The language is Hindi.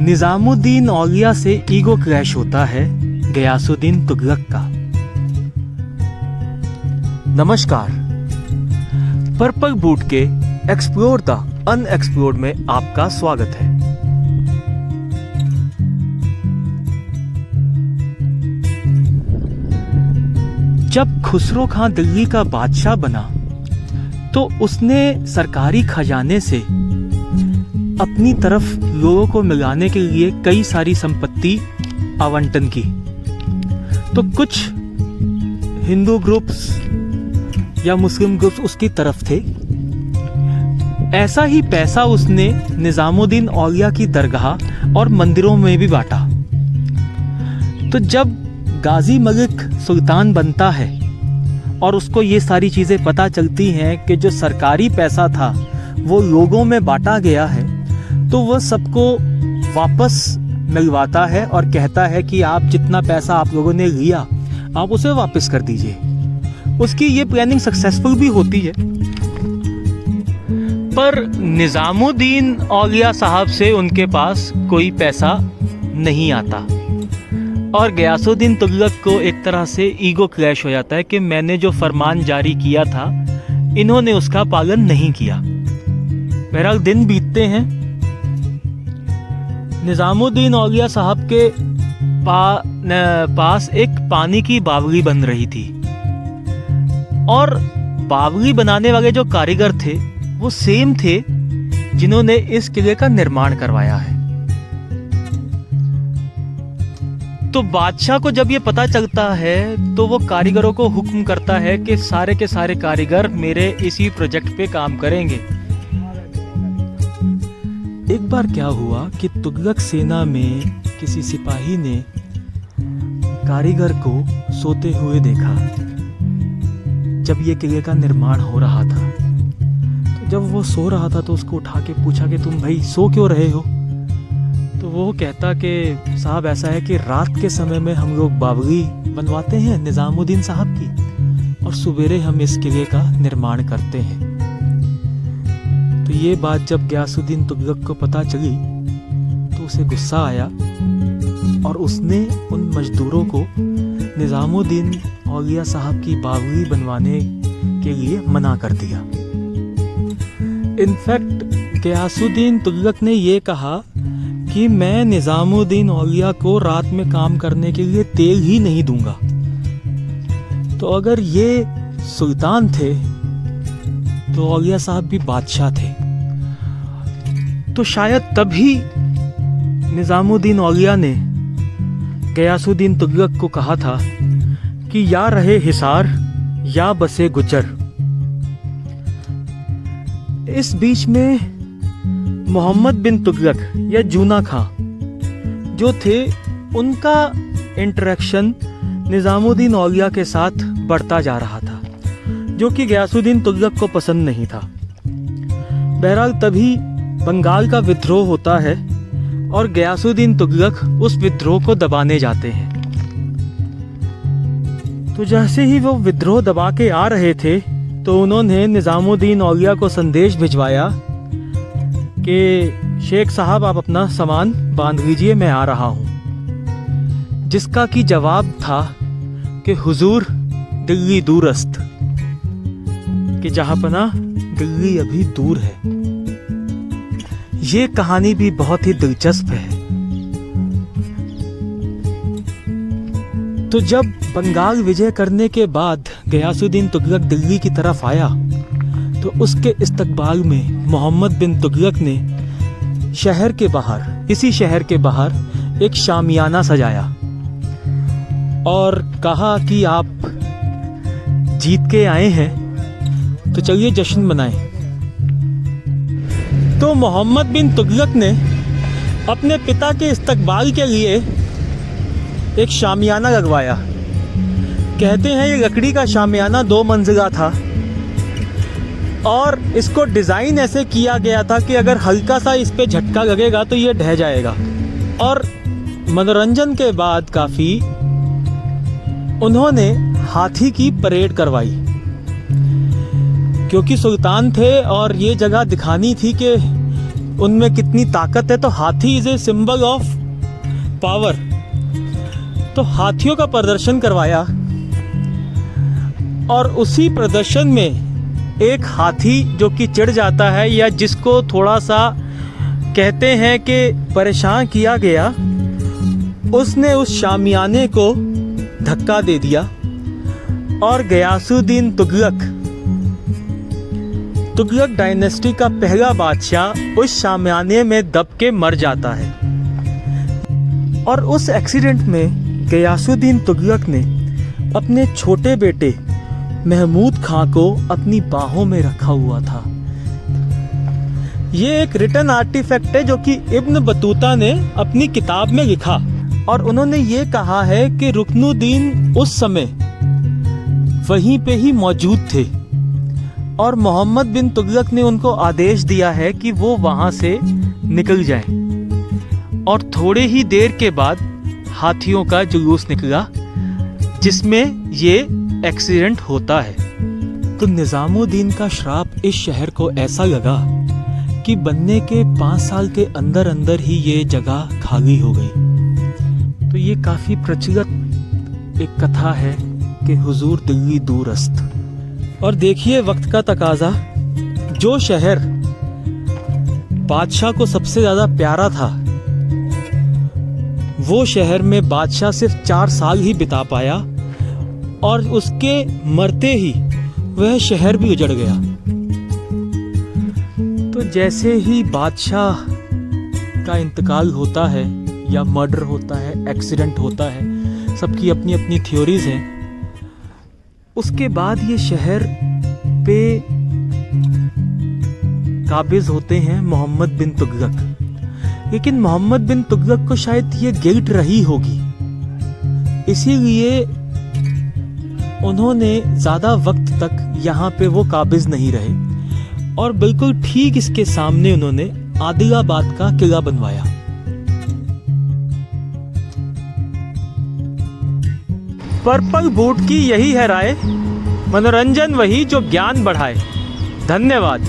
निजामुद्दीन औलिया से ईगो क्रैश होता है गयासुद्दीन तुगलक का। नमस्कार, पर्पल बूट के एक्सप्लोर द अनएक्सप्लोर्ड में आपका स्वागत है। जब खुसरो खां दिल्ली का बादशाह बना तो उसने सरकारी खजाने से अपनी तरफ लोगों को मिलाने के लिए कई सारी संपत्ति आवंटन की। तो कुछ हिंदू ग्रुप्स या मुस्लिम ग्रुप्स उसकी तरफ थे। ऐसा ही पैसा उसने निजामुद्दीन औलिया की दरगाह और मंदिरों में भी बांटा। तो जब गाजी मलिक सुल्तान बनता है और उसको ये सारी चीज़ें पता चलती हैं कि जो सरकारी पैसा था वो लोगों में बांटा गया है, तो वह सबको वापस मिलवाता है और कहता है कि आप जितना पैसा आप लोगों ने लिया आप उसे वापस कर दीजिए। उसकी ये प्लानिंग सक्सेसफुल भी होती है, पर निजामुद्दीन औलिया साहब से उनके पास कोई पैसा नहीं आता और गयासुद्दीन तुगलक को एक तरह से ईगो क्रैश हो जाता है कि मैंने जो फरमान जारी किया था इन्होंने उसका पालन नहीं किया। बहरहाल दिन बीतते हैं। निजामुद्दीन औलिया साहब के पास एक पानी की बावली बन रही थी और बावली बनाने वाले जो कारीगर थे वो सेम थे जिन्होंने इस किले का निर्माण करवाया है। तो बादशाह को जब ये पता चलता है तो वो कारीगरों को हुक्म करता है कि सारे के सारे कारीगर मेरे इसी प्रोजेक्ट पे काम करेंगे। एक बार क्या हुआ कि तुगलक सेना में किसी सिपाही ने कारीगर को सोते हुए देखा जब ये किले का निर्माण हो रहा था। तो जब वो सो रहा था तो उसको उठा के पूछा कि तुम भाई सो क्यों रहे हो? तो वो कहता कि साहब ऐसा है कि रात के समय में हम लोग बावली बनवाते हैं निजामुद्दीन साहब की और सवेरे हम इस किले का निर्माण करते हैं। तो ये बात जब गयासुद्दीन तुगलक को पता चली तो उसे गुस्सा आया और उसने उन मजदूरों को निजामुद्दीन औलिया साहब की बावली बनवाने के लिए मना कर दिया। इनफैक्ट गयासुद्दीन तुगलक ने ये कहा कि मैं निजामुद्दीन औलिया को रात में काम करने के लिए तेल ही नहीं दूंगा। तो अगर ये सुल्तान थे तो औलिया साहब भी बादशाह थे। तो शायद तभी निजामुद्दीन औलिया ने गयासुद्दीन तुगलक को कहा था कि या रहे हिसार या बसे गुजर। इस बीच में मोहम्मद बिन तुगलक या जूना खां जो थे उनका इंटरेक्शन निजामुद्दीन औलिया के साथ बढ़ता जा रहा था, जो कि गयासुद्दीन तुगलक को पसंद नहीं था। बहरहाल तभी बंगाल का विद्रोह होता है और गयासुद्दीन तुगलक उस विद्रोह को दबाने जाते हैं। तो जैसे ही वो विद्रोह दबा के आ रहे थे तो उन्होंने निजामुद्दीन औलिया को संदेश भिजवाया कि शेख साहब आप अपना सामान बांध लीजिए, मैं आ रहा हूँ। जिसका कि जवाब था कि हुजूर दिल्ली दूरस्त, कि जहाँपना दिल्ली अभी दूर है। ये कहानी भी बहुत ही दिलचस्प है। तो जब बंगाल विजय करने के बाद गयासुद्दीन तुगलक दिल्ली की तरफ आया तो उसके इस्तकबाल में मोहम्मद बिन तुगलक ने शहर के बाहर, इसी शहर के बाहर एक शामियाना सजाया और कहा कि आप जीत के आए हैं तो चलिए जश्न मनाएं। तो मोहम्मद बिन तुगलक ने अपने पिता के इस्तकबाल के लिए एक शामियाना लगवाया। कहते हैं ये लकड़ी का शामियाना 2 मंजिला था और इसको डिज़ाइन ऐसे किया गया था कि अगर हल्का सा इस पे झटका लगेगा तो ये ढह जाएगा। और मनोरंजन के बाद काफ़ी उन्होंने हाथी की परेड करवाई, क्योंकि सुल्तान थे और ये जगह दिखानी थी कि उनमें कितनी ताकत है। तो हाथी is a symbol of power. तो हाथियों का प्रदर्शन करवाया और उसी प्रदर्शन में एक हाथी जो कि चिढ़ जाता है या जिसको थोड़ा सा कहते हैं कि परेशान किया गया, उसने उस शामियाने को धक्का दे दिया और गयासुद्दीन तुगलक डायनेस्टी का पहला बादशाह उस शामियाने में दब के मर जाता है। और उस एक्सीडेंट में गयासुद्दीन तुगलक ने अपने छोटे बेटे महमूद खां को अपनी बाहों में रखा हुआ था। ये एक रिटन आर्टिफैक्ट है जो कि इब्न बतूता ने अपनी किताब में लिखा और उन्होंने ये कहा है कि रुकनुद्दीन उस समय वहीं पे ही मौजूद थे और मोहम्मद बिन तुगलक ने उनको आदेश दिया है कि वो वहां से निकल जाएं। और थोड़े ही देर के बाद हाथियों का जुलूस निकला जिसमें ये एक्सीडेंट होता है। तो निजामुद्दीन का श्राप इस शहर को ऐसा लगा कि बनने के 5 साल के अंदर अंदर ही ये जगह खाली हो गई। तो ये काफी प्रचलित एक कथा है कि हुजूर दिल्ली दूरस्त। और देखिए वक्त का तकाजा, जो शहर बादशाह को सबसे ज्यादा प्यारा था वो शहर में बादशाह सिर्फ 4 साल ही बिता पाया और उसके मरते ही वह शहर भी उजड़ गया। तो जैसे ही बादशाह का इंतकाल होता है या मर्डर होता है, एक्सीडेंट होता है, सबकी अपनी अपनी थ्योरीज हैं, उसके बाद ये शहर पे काबिज होते हैं मोहम्मद बिन तुगलक। लेकिन मोहम्मद बिन तुगलक को शायद ये गिल्ट रही होगी, इसीलिए उन्होंने ज़्यादा वक्त तक यहाँ पे वो काबिज नहीं रहे और बिल्कुल ठीक इसके सामने उन्होंने आदिलाबाद का किला बनवाया। पर्पल बूट की यही है राय, मनोरंजन वही जो ज्ञान बढ़ाए। धन्यवाद।